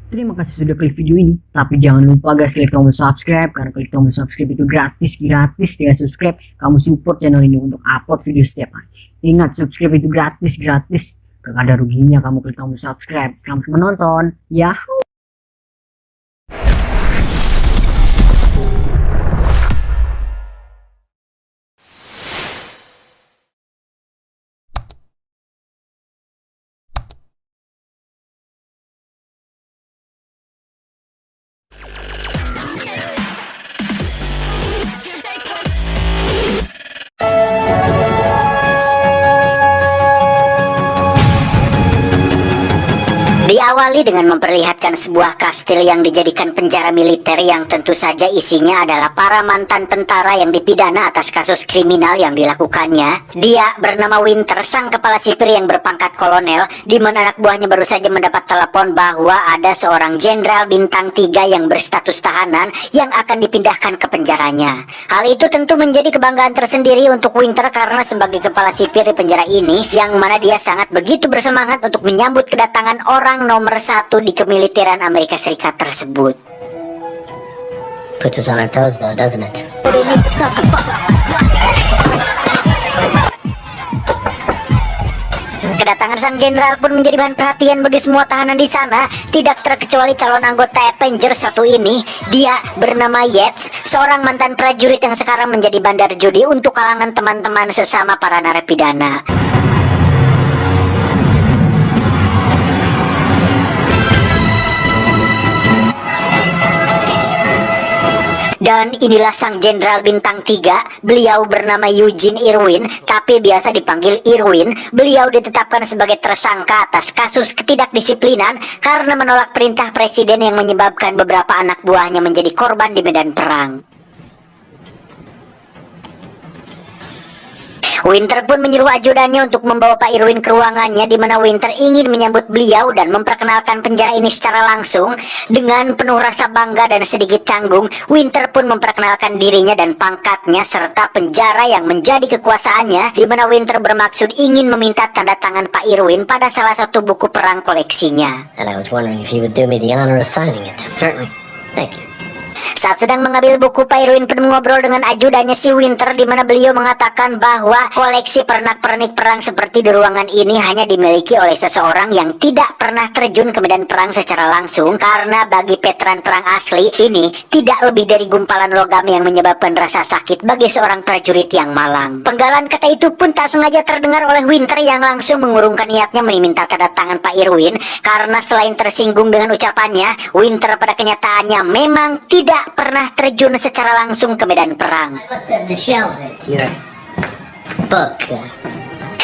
Terima kasih sudah klik video ini. Tapi jangan lupa guys, klik tombol subscribe, karena klik tombol subscribe itu gratis. Dengan subscribe kamu support channel ini untuk upload video setiap hari. Ingat, subscribe itu gratis. Gak ada ruginya kamu klik tombol subscribe. Selamat menonton. Yahoo. Diawali dengan memperlihatkan sebuah kastil yang dijadikan penjara militer yang tentu saja isinya adalah para mantan tentara yang dipidana atas kasus kriminal yang dilakukannya. Dia bernama Winter, sang kepala sipir yang berpangkat kolonel, di mana anak buahnya baru saja mendapat telepon bahwa ada seorang jenderal bintang 3 yang berstatus tahanan yang akan dipindahkan ke penjaranya. Hal itu tentu menjadi kebanggaan tersendiri untuk Winter karena sebagai kepala sipir di penjara ini, yang mana dia sangat begitu bersemangat untuk menyambut kedatangan orang nomor 1 di kemiliteran Amerika Serikat tersebut. Puts us on our toes though, doesn't it? Kedatangan sang jenderal pun menjadi bahan perhatian bagi semua tahanan di sana, tidak terkecuali calon anggota Avengers satu ini. Dia bernama Yates, seorang mantan prajurit yang sekarang menjadi bandar judi untuk kalangan teman-teman sesama para narapidana. Dan inilah sang jenderal bintang 3, beliau bernama Eugene Irwin, tapi biasa dipanggil Irwin. Beliau ditetapkan sebagai tersangka atas kasus ketidakdisiplinan karena menolak perintah presiden yang menyebabkan beberapa anak buahnya menjadi korban di medan perang. Winter pun menyuruh ajudannya untuk membawa Pak Irwin ke ruangannya, di mana Winter ingin menyambut beliau dan memperkenalkan penjara ini secara langsung. Dengan penuh rasa bangga dan sedikit canggung, Winter pun memperkenalkan dirinya dan pangkatnya serta penjara yang menjadi kekuasaannya, di mana Winter bermaksud ingin meminta tanda tangan Pak Irwin pada salah satu buku perang koleksinya. And I was wondering if you would do me the honor of signing it. Certainly. Thank you. Saat sedang mengambil buku, Pak Irwin pun mengobrol dengan ajudannya si Winter, di mana beliau mengatakan bahwa koleksi pernak-pernik perang seperti di ruangan ini hanya dimiliki oleh seseorang yang tidak pernah terjun ke medan perang secara langsung, karena bagi veteran perang asli ini tidak lebih dari gumpalan logam yang menyebabkan rasa sakit bagi seorang prajurit yang malang. Penggalan kata itu pun tak sengaja terdengar oleh Winter yang langsung mengurungkan niatnya meminta tanda tangan Pak Irwin, karena selain tersinggung dengan ucapannya, Winter pada kenyataannya memang tidak pernah terjun secara langsung ke medan perang.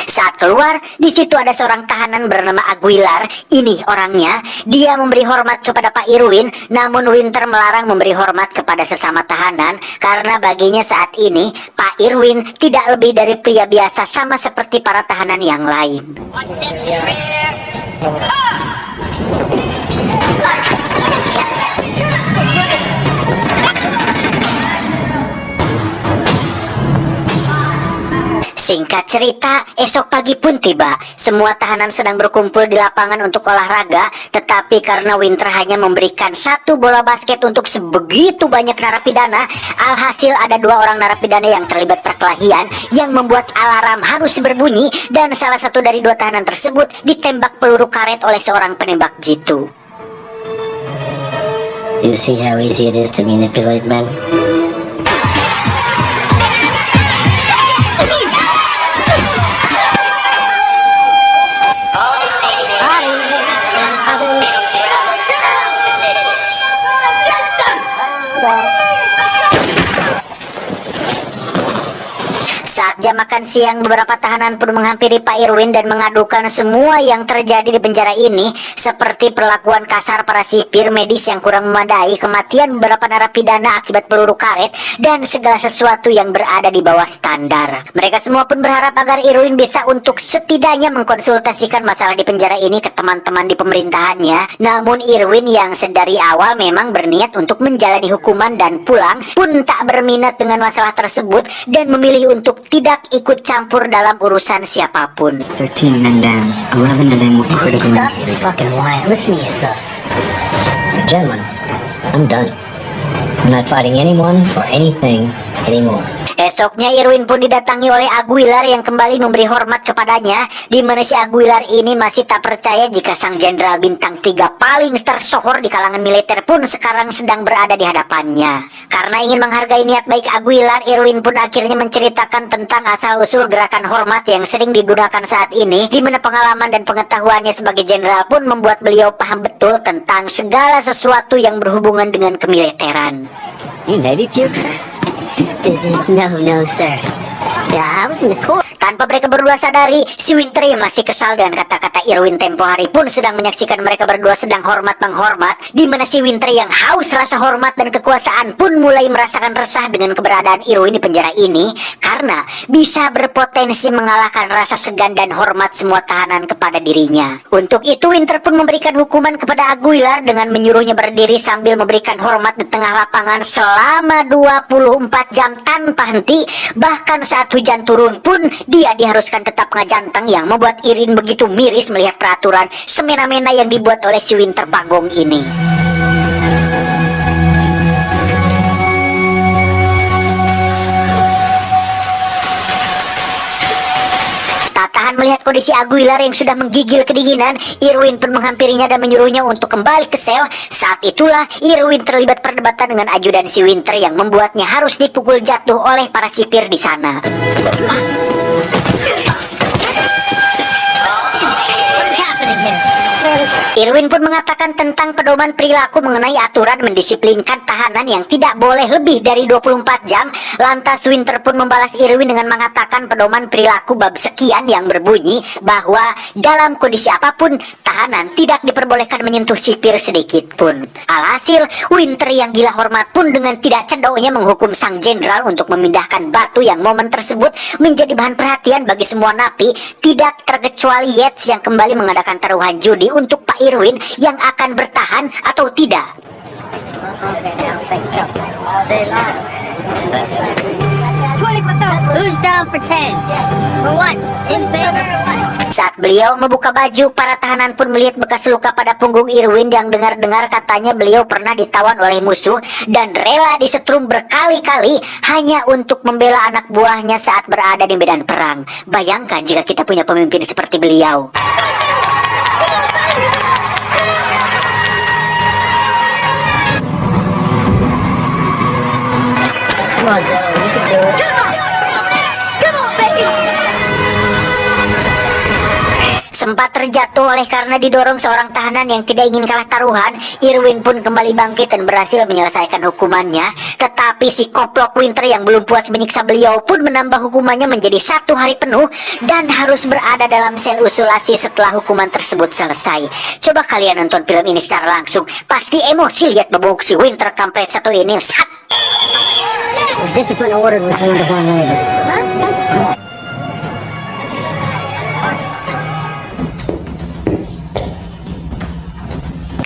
Saat keluar, di situ ada seorang tahanan bernama Aguilar. Ini orangnya. Dia memberi hormat kepada Pak Irwin, namun Winter melarang memberi hormat kepada sesama tahanan karena baginya saat ini Pak Irwin tidak lebih dari pria biasa sama seperti para tahanan yang lain. Singkat cerita, esok pagi pun tiba. Semua tahanan sedang berkumpul di lapangan untuk olahraga, tetapi karena Winter hanya memberikan 1 bola basket untuk sebegitu banyak narapidana, alhasil ada 2 orang narapidana yang terlibat perkelahian yang membuat alarm harus berbunyi, dan salah satu dari 2 tahanan tersebut ditembak peluru karet oleh seorang penembak jitu. You see how easy it is to manipulate men? Saat jam makan siang, beberapa tahanan pun menghampiri Pak Irwin dan mengadukan semua yang terjadi di penjara ini, seperti perlakuan kasar para sipir, medis yang kurang memadai, kematian beberapa narapidana akibat peluru karet, dan segala sesuatu yang berada di bawah standar. Mereka semua pun berharap agar Irwin bisa untuk setidaknya mengkonsultasikan masalah di penjara ini ke teman-teman di pemerintahannya. Namun Irwin yang sedari awal memang berniat untuk menjalani hukuman dan pulang, pun tak berminat dengan masalah tersebut dan memilih untuk tidak ikut campur dalam urusan siapapun. 13 men down, 11 of them were critical. Stop fucking lying. Listen to yourself. Gentlemen, I'm done. I'm not fighting anyone or anything anymore. Esoknya Irwin pun didatangi oleh Aguilar yang kembali memberi hormat kepadanya, di mana si Aguilar ini masih tak percaya jika sang jenderal bintang 3 paling tersohor di kalangan militer pun sekarang sedang berada di hadapannya. Karena ingin menghargai niat baik Aguilar, Irwin pun akhirnya menceritakan tentang asal-usul gerakan hormat yang sering digunakan saat ini, di mana pengalaman dan pengetahuannya sebagai jenderal pun membuat beliau paham betul tentang segala sesuatu yang berhubungan dengan kemiliteran. You Navy pukes? No, sir. Yeah, I was in the Corps. Tanpa mereka berdua sadari, si Winter yang masih kesal dengan kata-kata Irwin tempo hari pun sedang menyaksikan mereka berdua sedang hormat-menghormat, di mana si Winter yang haus rasa hormat dan kekuasaan pun mulai merasakan resah dengan keberadaan Irwin di penjara ini, karena bisa berpotensi mengalahkan rasa segan dan hormat semua tahanan kepada dirinya. Untuk itu Winter pun memberikan hukuman kepada Aguilar dengan menyuruhnya berdiri sambil memberikan hormat di tengah lapangan selama 24 jam tanpa henti. Bahkan saat hujan turun pun dia diharuskan tetap ngajanteng, yang membuat Irwin begitu miris melihat peraturan semena-mena yang dibuat oleh si Winter Bagong ini. Tak tahan melihat kondisi Aguilar yang sudah menggigil kedinginan, Irwin pun menghampirinya dan menyuruhnya untuk kembali ke sel. Saat itulah Irwin terlibat perdebatan dengan ajudan si Winter yang membuatnya harus dipukul jatuh oleh para sipir di sana. Irwin pun mengatakan tentang pedoman perilaku mengenai aturan mendisiplinkan tahanan yang tidak boleh lebih dari 24 jam. Lantas Winter pun membalas Irwin dengan mengatakan pedoman perilaku bab sekian yang berbunyi bahwa dalam kondisi apapun tahanan tidak diperbolehkan menyentuh sipir sedikit pun. Alhasil Winter yang gila hormat pun dengan tidak cedoknya menghukum sang jenderal untuk memindahkan batu yang momen tersebut menjadi bahan perhatian bagi semua napi, tidak terkecuali Yates yang kembali mengadakan taruhan judi untuk Pak Irwin yang akan bertahan atau tidak. Who's down for 10? For what? In favor? Saat beliau membuka baju, para tahanan pun melihat bekas luka pada punggung Irwin yang dengar-dengar katanya beliau pernah ditawan oleh musuh dan rela disetrum berkali-kali hanya untuk membela anak buahnya saat berada di medan perang. Bayangkan jika kita punya pemimpin seperti beliau. Come on, Joe. You can do it. Sempat terjatuh oleh karena didorong seorang tahanan yang tidak ingin kalah taruhan, Irwin pun kembali bangkit dan berhasil menyelesaikan hukumannya. Tetapi si koplok Winter yang belum puas menyiksa beliau pun menambah hukumannya menjadi 1 hari penuh dan harus berada dalam sel isolasi setelah hukuman tersebut selesai. Coba kalian nonton film ini secara langsung, pasti emosi lihat bebuk si Winter kampret satu ini. The discipline ordered was 1 to 1 labor.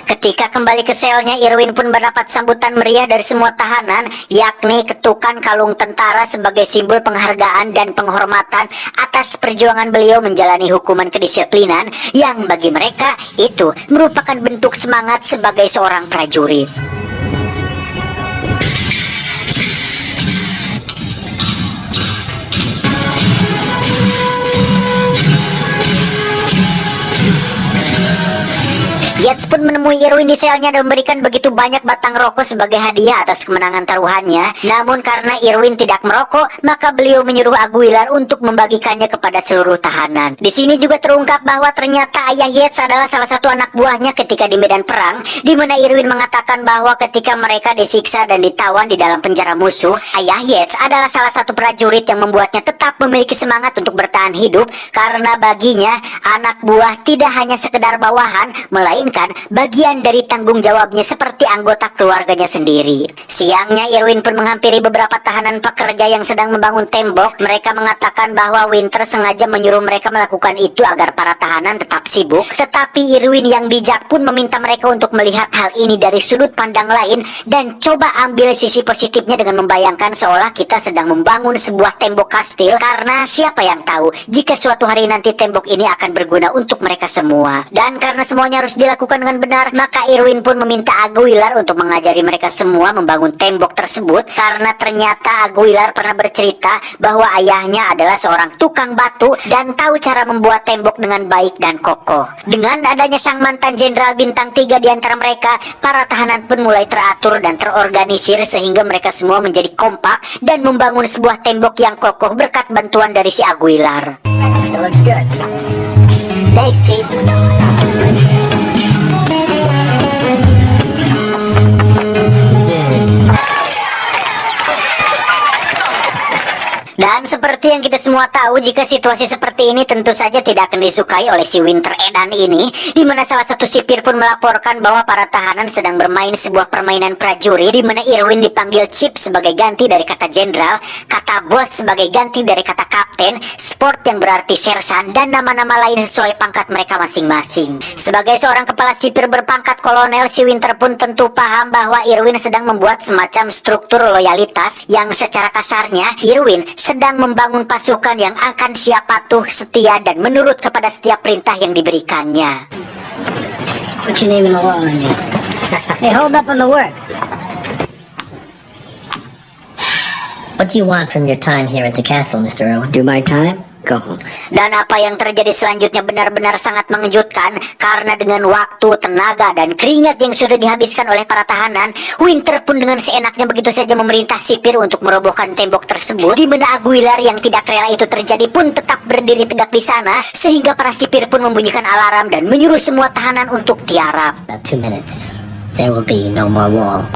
Ketika kembali ke selnya, Irwin pun mendapat sambutan meriah dari semua tahanan, yakni ketukan kalung tentara sebagai simbol penghargaan dan penghormatan atas perjuangan beliau menjalani hukuman kedisiplinan yang bagi mereka itu merupakan bentuk semangat sebagai seorang prajurit. Yates pun menemui Irwin di selnya dan memberikan begitu banyak batang rokok sebagai hadiah atas kemenangan taruhannya. Namun karena Irwin tidak merokok, maka beliau menyuruh Aguilar untuk membagikannya kepada seluruh tahanan. Di sini juga terungkap bahwa ternyata ayah Yates adalah salah satu anak buahnya ketika di medan perang, di mana Irwin mengatakan bahwa ketika mereka disiksa dan ditawan di dalam penjara musuh, ayah Yates adalah salah satu prajurit yang membuatnya tetap memiliki semangat untuk bertahan hidup, karena baginya anak buah tidak hanya sekedar bawahan, melainkan bagian dari tanggung jawabnya seperti anggota keluarganya sendiri. Siangnya Irwin pun menghampiri beberapa tahanan pekerja yang sedang membangun tembok. Mereka mengatakan bahwa Winter sengaja menyuruh mereka melakukan itu agar para tahanan tetap sibuk. Tetapi Irwin yang bijak pun meminta mereka untuk melihat hal ini dari sudut pandang lain dan coba ambil sisi positifnya dengan membayangkan seolah kita sedang membangun sebuah tembok kastil, karena siapa yang tahu jika suatu hari nanti tembok ini akan berguna untuk mereka semua. Dan karena semuanya harus dilakukan dengan dengan benar, maka Irwin pun meminta Aguilar untuk mengajari mereka semua membangun tembok tersebut, karena ternyata Aguilar pernah bercerita bahwa ayahnya adalah seorang tukang batu dan tahu cara membuat tembok dengan baik dan kokoh. Dengan adanya sang mantan jenderal bintang 3 di antara mereka, para tahanan pun mulai teratur dan terorganisir sehingga mereka semua menjadi kompak dan membangun sebuah tembok yang kokoh berkat bantuan dari si Aguilar. It looks good. Thanks, Chief. Dan seperti yang kita semua tahu, jika situasi seperti ini tentu saja tidak akan disukai oleh si Winter Edan ini, di mana salah satu sipir pun melaporkan bahwa para tahanan sedang bermain sebuah permainan prajurit, di mana Irwin dipanggil Chief sebagai ganti dari kata jenderal, kata bos sebagai ganti dari kata kapten, sport yang berarti sersan, dan nama-nama lain sesuai pangkat mereka masing-masing. Sebagai seorang kepala sipir berpangkat kolonel, si Winter pun tentu paham bahwa Irwin sedang membuat semacam struktur loyalitas yang secara kasarnya Irwin sedang membangun pasukan yang akan siap patuh, setia, dan menurut kepada setiap perintah yang diberikannya. Put your name in the law on you. Hey, hold up on the work. What do you want from your time here at the castle, Mr. Irwin? Do my time? Go home. Dan apa yang terjadi selanjutnya benar-benar sangat mengejutkan, karena dengan waktu, tenaga, dan keringat yang sudah dihabiskan oleh para tahanan, Winter pun dengan seenaknya begitu saja memerintah sipir untuk merobohkan tembok tersebut, di mana Aguilar yang tidak rela itu terjadi pun tetap berdiri tegak di sana, sehingga para sipir pun membunyikan alarm dan menyuruh semua tahanan untuk tiarap. About 2 minutes. There will be no more wall.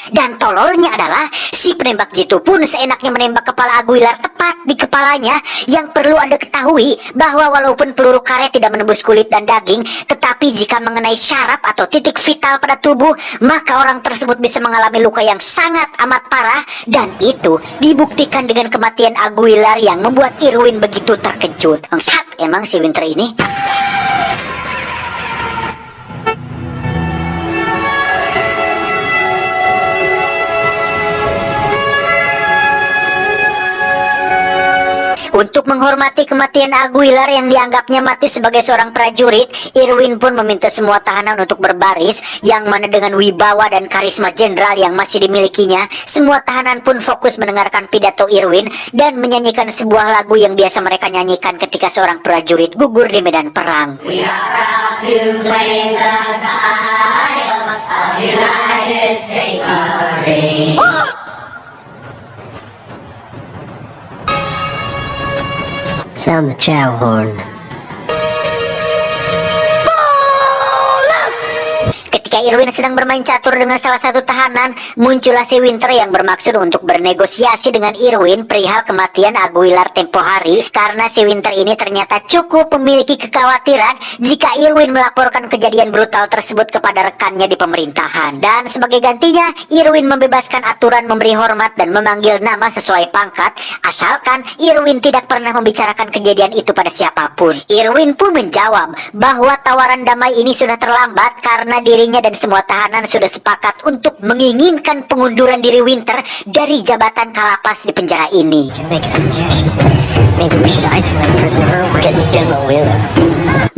Dan tololnya adalah si penembak jitu pun seenaknya menembak kepala Aguilar tepat di kepalanya. Yang perlu Anda ketahui bahwa walaupun peluru karet tidak menembus kulit dan daging, tetapi jika mengenai syaraf atau titik vital pada tubuh, maka orang tersebut bisa mengalami luka yang sangat amat parah. Dan itu dibuktikan dengan kematian Aguilar yang membuat Irwin begitu terkejut. Bangsat emang si Winter ini. Untuk menghormati kematian Aguilar yang dianggapnya mati sebagai seorang prajurit, Irwin pun meminta semua tahanan untuk berbaris, yang mana dengan wibawa dan karisma jenderal yang masih dimilikinya, semua tahanan pun fokus mendengarkan pidato Irwin dan menyanyikan sebuah lagu yang biasa mereka nyanyikan ketika seorang prajurit gugur di medan perang. We are proud to claim the title of United States Marine. Sound the chow horn. Ketika Irwin sedang bermain catur dengan salah satu tahanan, muncullah si Winter yang bermaksud untuk bernegosiasi dengan Irwin perihal kematian Aguilar tempo hari, karena si Winter ini ternyata cukup memiliki kekhawatiran jika Irwin melaporkan kejadian brutal tersebut kepada rekannya di pemerintahan. Dan sebagai gantinya, Irwin membebaskan aturan memberi hormat dan memanggil nama sesuai pangkat, asalkan Irwin tidak pernah membicarakan kejadian itu pada siapapun. Irwin pun menjawab bahwa tawaran damai ini sudah terlambat karena dirinya dan semua tahanan sudah sepakat untuk menginginkan pengunduran diri Winter dari jabatan kalapas di penjara ini. Make a suggestion. Maybe we should isolate prisoner Irwin. Get General Wheeler.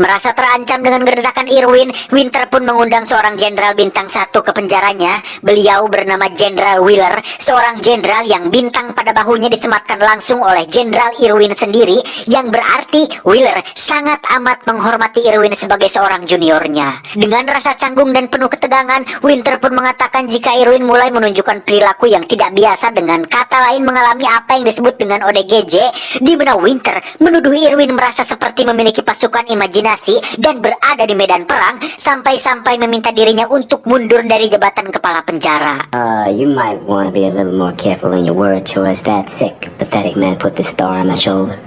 Merasa terancam dengan gertakan Irwin, Winter pun mengundang seorang jenderal bintang 1 ke penjaranya. Beliau bernama Jenderal Wheeler, seorang jenderal yang bintang pada bahunya disematkan langsung oleh Jenderal Irwin sendiri, yang berarti Wheeler sangat amat menghormati Irwin sebagai seorang juniornya. Dengan rasa canggung dan penuh ketegangan, Winter pun mengatakan jika Irwin mulai menunjukkan perilaku yang tidak biasa, dengan kata lain mengalami apa yang disebut dengan ODGJ, di mana Winter menuduh Irwin merasa seperti memiliki pasukan imajinasi dan berada di medan perang, sampai-sampai meminta dirinya untuk mundur dari jabatan kepala penjara. You might want to be a little more careful in your words towards that sick, pathetic man put this star on my shoulder.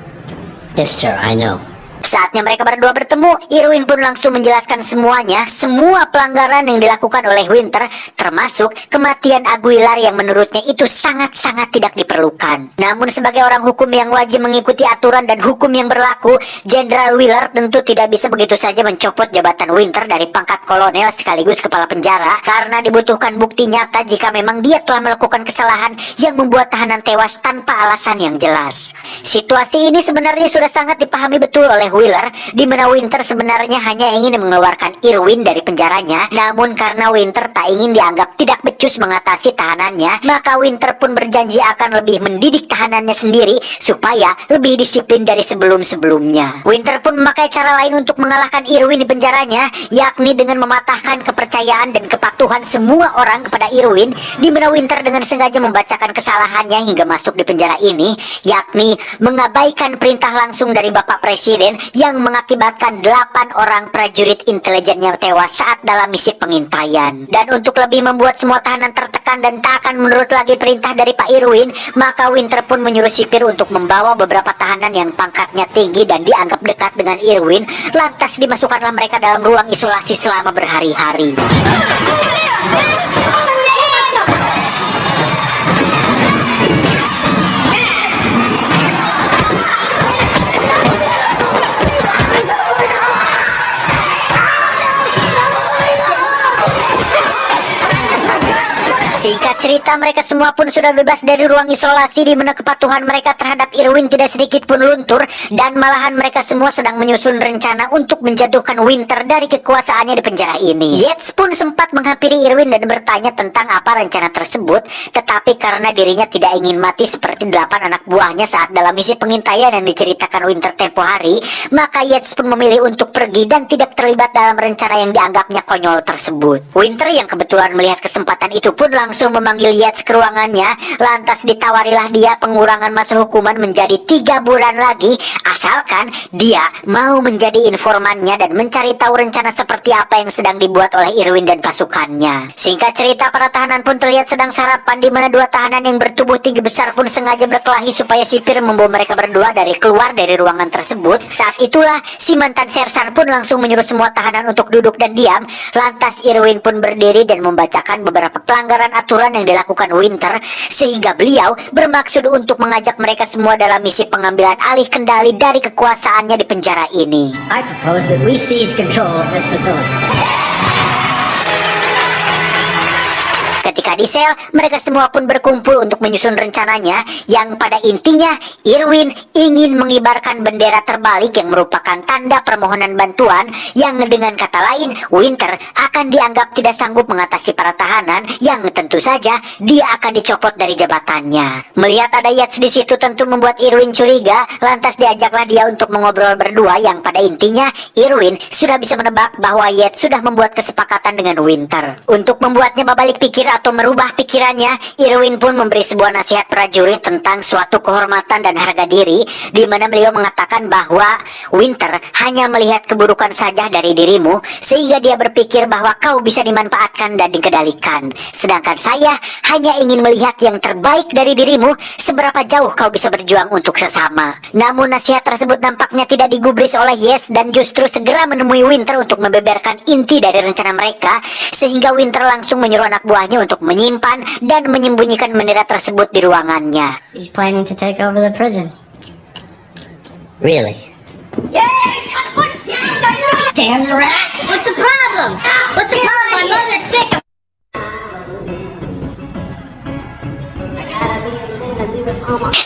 Yes, sir, I know. Saatnya mereka berdua bertemu, Irwin pun langsung menjelaskan semuanya, semua pelanggaran yang dilakukan oleh Winter, termasuk kematian Aguilar yang menurutnya itu sangat-sangat tidak diperlukan. Namun sebagai orang hukum yang wajib mengikuti aturan dan hukum yang berlaku, Jenderal Wheeler tentu tidak bisa begitu saja mencopot jabatan Winter dari pangkat kolonel sekaligus kepala penjara, karena dibutuhkan bukti nyata jika memang dia telah melakukan kesalahan yang membuat tahanan tewas tanpa alasan yang jelas. Situasi ini sebenarnya sudah sangat dipahami betul oleh Wheeler, di mana Winter sebenarnya hanya ingin mengeluarkan Irwin dari penjaranya. Namun karena Winter tak ingin dianggap tidak becus mengatasi tahanannya, maka Winter pun berjanji akan lebih mendidik tahanannya sendiri supaya lebih disiplin dari sebelum-sebelumnya. Winter pun memakai cara lain untuk mengalahkan Irwin di penjaranya, yakni dengan mematahkan kepercayaan dan kepatuhan semua orang kepada Irwin, di mana Winter dengan sengaja membacakan kesalahannya hingga masuk di penjara ini, yakni mengabaikan perintah langsung dari Bapak Presiden yang mengakibatkan 8 orang prajurit intelijennya tewas saat dalam misi pengintaian. Dan untuk lebih membuat semua tahanan tertekan dan tak akan menurut lagi perintah dari Pak Irwin, maka Winter pun menyuruh sipir untuk membawa beberapa tahanan yang pangkatnya tinggi dan dianggap dekat dengan Irwin, lantas dimasukkanlah mereka dalam ruang isolasi selama berhari-hari. Singkat cerita, mereka semua pun sudah bebas dari ruang isolasi, di mana kepatuhan mereka terhadap Irwin tidak sedikit pun luntur, dan malahan mereka semua sedang menyusun rencana untuk menjatuhkan Winter dari kekuasaannya di penjara ini. Yates pun sempat menghampiri Irwin dan bertanya tentang apa rencana tersebut, tetapi karena dirinya tidak ingin mati seperti 8 anak buahnya saat dalam misi pengintaian yang diceritakan Winter tempo hari, maka Yates pun memilih untuk pergi dan tidak terlibat dalam rencana yang dianggapnya konyol tersebut. Winter yang kebetulan melihat kesempatan itu pun langsung memanggil Yates ke ruangannya, lantas ditawarilah dia pengurangan masa hukuman menjadi 3 bulan lagi, asalkan dia mau menjadi informannya dan mencari tahu rencana seperti apa yang sedang dibuat oleh Irwin dan pasukannya. Singkat cerita, para tahanan pun terlihat sedang sarapan, di mana 2 tahanan yang bertubuh tinggi besar pun sengaja berkelahi supaya sipir membawa mereka berdua keluar dari ruangan tersebut. Saat itulah si mantan sersan pun langsung menyuruh semua tahanan untuk duduk dan diam, lantas Irwin pun berdiri dan membacakan beberapa pelanggaran aturan yang dilakukan Winter, sehingga beliau bermaksud untuk mengajak mereka semua dalam misi pengambilan alih kendali dari kekuasaannya di penjara ini. I propose that we seize control of this facility. Ketika di sel, mereka semua pun berkumpul untuk menyusun rencananya, yang pada intinya Irwin ingin mengibarkan bendera terbalik yang merupakan tanda permohonan bantuan, yang dengan kata lain Winter akan dianggap tidak sanggup mengatasi para tahanan, yang tentu saja dia akan dicopot dari jabatannya. Melihat ada Yates di situ tentu membuat Irwin curiga, lantas diajaklah dia untuk mengobrol berdua, yang pada intinya Irwin sudah bisa menebak bahwa Yates sudah membuat kesepakatan dengan Winter. Untuk membuatnya berbalik pikir atau merubah pikirannya, Irwin pun memberi sebuah nasihat prajurit tentang suatu kehormatan dan harga diri, di mana beliau mengatakan bahwa Winter hanya melihat keburukan saja dari dirimu, sehingga dia berpikir bahwa kau bisa dimanfaatkan dan dikendalikan. Sedangkan saya hanya ingin melihat yang terbaik dari dirimu, seberapa jauh kau bisa berjuang untuk sesama. Namun nasihat tersebut nampaknya tidak digubris oleh Yates, dan justru segera menemui Winter untuk membeberkan inti dari rencana mereka, sehingga Winter langsung menyuruh anak buahnya untuk menyimpan dan menyembunyikan bendera tersebut di ruangannya. He's planning to take over the prison. Really? Damn rats! What's the problem? What's the problem? My mother's sick.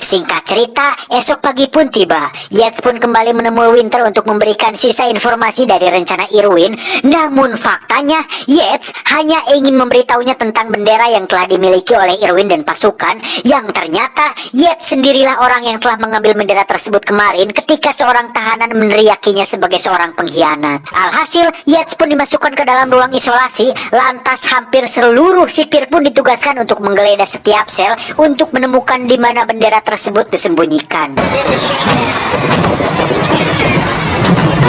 Singkat cerita, esok pagi pun tiba. Yates pun kembali menemui Winter untuk memberikan sisa informasi dari rencana Irwin. Namun faktanya, Yates hanya ingin memberitahunya tentang bendera yang telah dimiliki oleh Irwin dan pasukan, yang ternyata Yates sendirilah orang yang telah mengambil bendera tersebut kemarin ketika seorang tahanan meneriakinya sebagai seorang pengkhianat. Alhasil, Yates pun dimasukkan ke dalam ruang isolasi, lantas hampir seluruh sipir pun ditugaskan untuk menggeledah setiap sel untuk menemukan di mana bendera tersebut disembunyikan.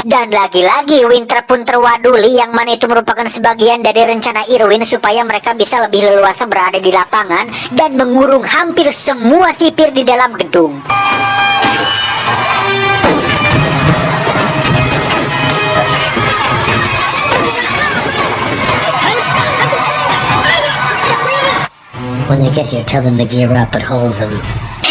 Dan lagi-lagi Winter pun terwaduli, yang mana itu merupakan sebagian dari rencana Irwin supaya mereka bisa lebih leluasa berada di lapangan dan mengurung hampir semua sipir di dalam gedung. When they get here, tell them to gear up and hold them.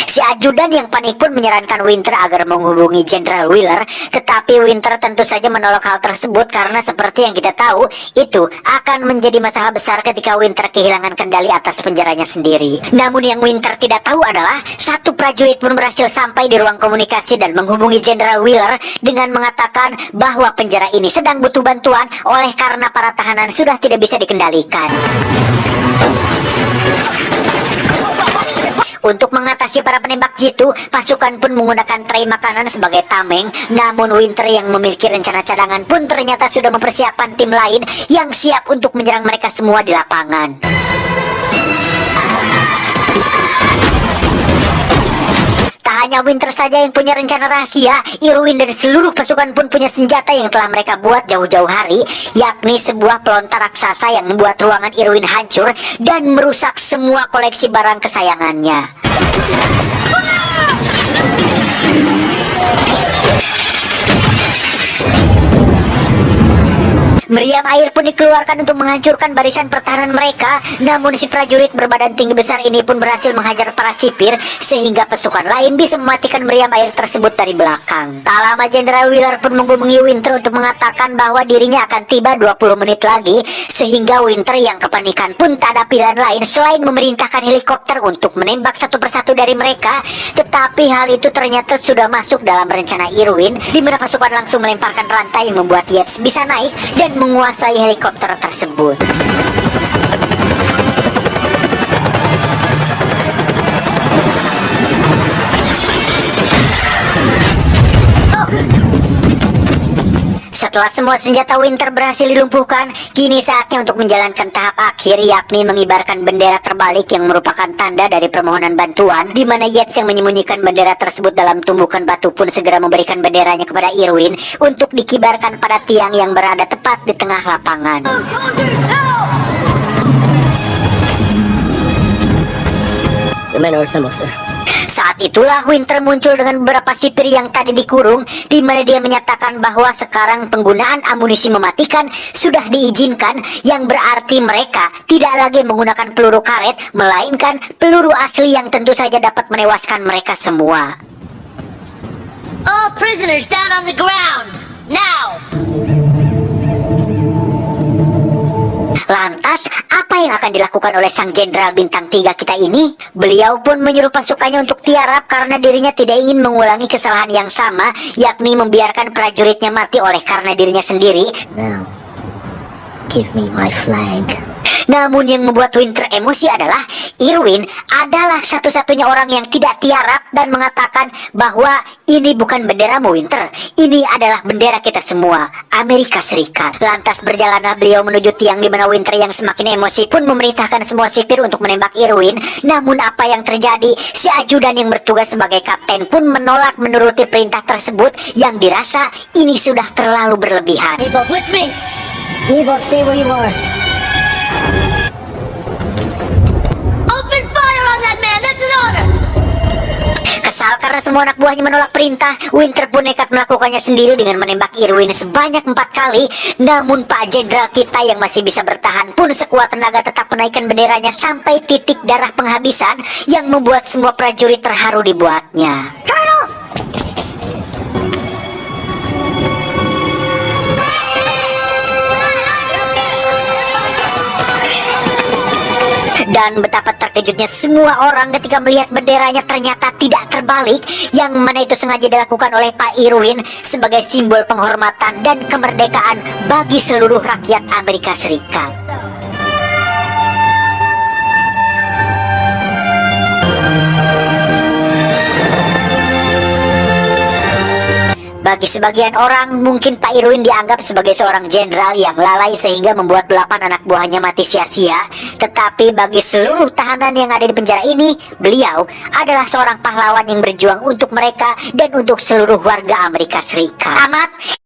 Si ajudan yang panik pun menyarankan Winter agar menghubungi Jenderal Wheeler, tetapi Winter tentu saja menolak hal tersebut karena seperti yang kita tahu, itu akan menjadi masalah besar ketika Winter kehilangan kendali atas penjaranya sendiri. Namun yang Winter tidak tahu adalah satu prajurit pun berhasil sampai di ruang komunikasi dan menghubungi Jenderal Wheeler dengan mengatakan bahwa penjara ini sedang butuh bantuan oleh karena para tahanan sudah tidak bisa dikendalikan. Untuk mengatasi para penembak jitu, pasukan pun menggunakan tray makanan sebagai tameng. Namun Winter yang memiliki rencana cadangan pun ternyata sudah mempersiapkan tim lain yang siap untuk menyerang mereka semua di lapangan. Tak hanya Winter saja yang punya rencana rahasia, Irwin dan seluruh pasukan pun punya senjata yang telah mereka buat jauh-jauh hari, yakni sebuah pelontar raksasa yang membuat ruangan Irwin hancur dan merusak semua koleksi barang kesayangannya. Meriam air pun dikeluarkan untuk menghancurkan barisan pertahanan mereka. Namun si prajurit berbadan tinggi besar ini pun berhasil menghajar para sipir, sehingga pasukan lain bisa mematikan meriam air tersebut dari belakang. Tak lama Jenderal Wheeler pun menghubungi Winter untuk mengatakan bahwa dirinya akan tiba 20 menit lagi, sehingga Winter yang kepanikan pun tak ada pilihan lain selain memerintahkan helikopter untuk menembak satu persatu dari mereka. Tetapi hal itu ternyata sudah masuk dalam rencana Irwin, di mana pasukan langsung melemparkan rantai yang membuat Yates bisa naik dan menguasai helikopter tersebut. Setelah semua senjata Winter berhasil dilumpuhkan, kini saatnya untuk menjalankan tahap akhir, yakni mengibarkan bendera terbalik yang merupakan tanda dari permohonan bantuan, di mana Yates yang menyembunyikan bendera tersebut dalam tumbukan batu pun segera memberikan benderanya kepada Irwin untuk dikibarkan pada tiang yang berada tepat di tengah lapangan. The men are assembled, sir. Saat itulah Winter muncul dengan beberapa sipir yang tadi dikurung, di mana dia menyatakan bahwa sekarang penggunaan amunisi mematikan sudah diizinkan, yang berarti mereka tidak lagi menggunakan peluru karet, melainkan peluru asli yang tentu saja dapat menewaskan mereka semua. All prisoners down on the ground, now! Lantas, apa yang akan dilakukan oleh sang jenderal bintang 3 kita ini? Beliau pun menyuruh pasukannya untuk tiarap karena dirinya tidak ingin mengulangi kesalahan yang sama, yakni membiarkan prajuritnya mati oleh karena dirinya sendiri. Now, give me my flag. Namun yang membuat Winter emosi adalah Irwin adalah satu-satunya orang yang tidak tiarap dan mengatakan bahwa ini bukan benderamu Winter, ini adalah bendera kita semua, Amerika Serikat. Lantas berjalanlah beliau menuju tiang di mana Winter yang semakin emosi pun memerintahkan semua sipir untuk menembak Irwin. Namun apa yang terjadi? Si ajudan yang bertugas sebagai kapten pun menolak menuruti perintah tersebut yang dirasa ini sudah terlalu berlebihan. Nebo, with me! Nebo, stay where you are. Open fire on that man! That's an order! Kesal karena semua anak buahnya menolak perintah, Winter pun nekat melakukannya sendiri dengan menembak Irwin sebanyak 4 kali. Namun Pak Jenderal kita yang masih bisa bertahan pun sekuat tenaga tetap menaikkan benderanya sampai titik darah penghabisan yang membuat semua prajurit terharu dibuatnya. Dan betapa terkejutnya semua orang ketika melihat benderanya ternyata tidak terbalik, yang mana itu sengaja dilakukan oleh Pak Irwin sebagai simbol penghormatan dan kemerdekaan bagi seluruh rakyat Amerika Serikat. Bagi sebagian orang, mungkin Pak Irwin dianggap sebagai seorang jenderal yang lalai sehingga membuat 8 anak buahnya mati sia-sia. Tetapi bagi seluruh tahanan yang ada di penjara ini, beliau adalah seorang pahlawan yang berjuang untuk mereka dan untuk seluruh warga Amerika Serikat. Tamat.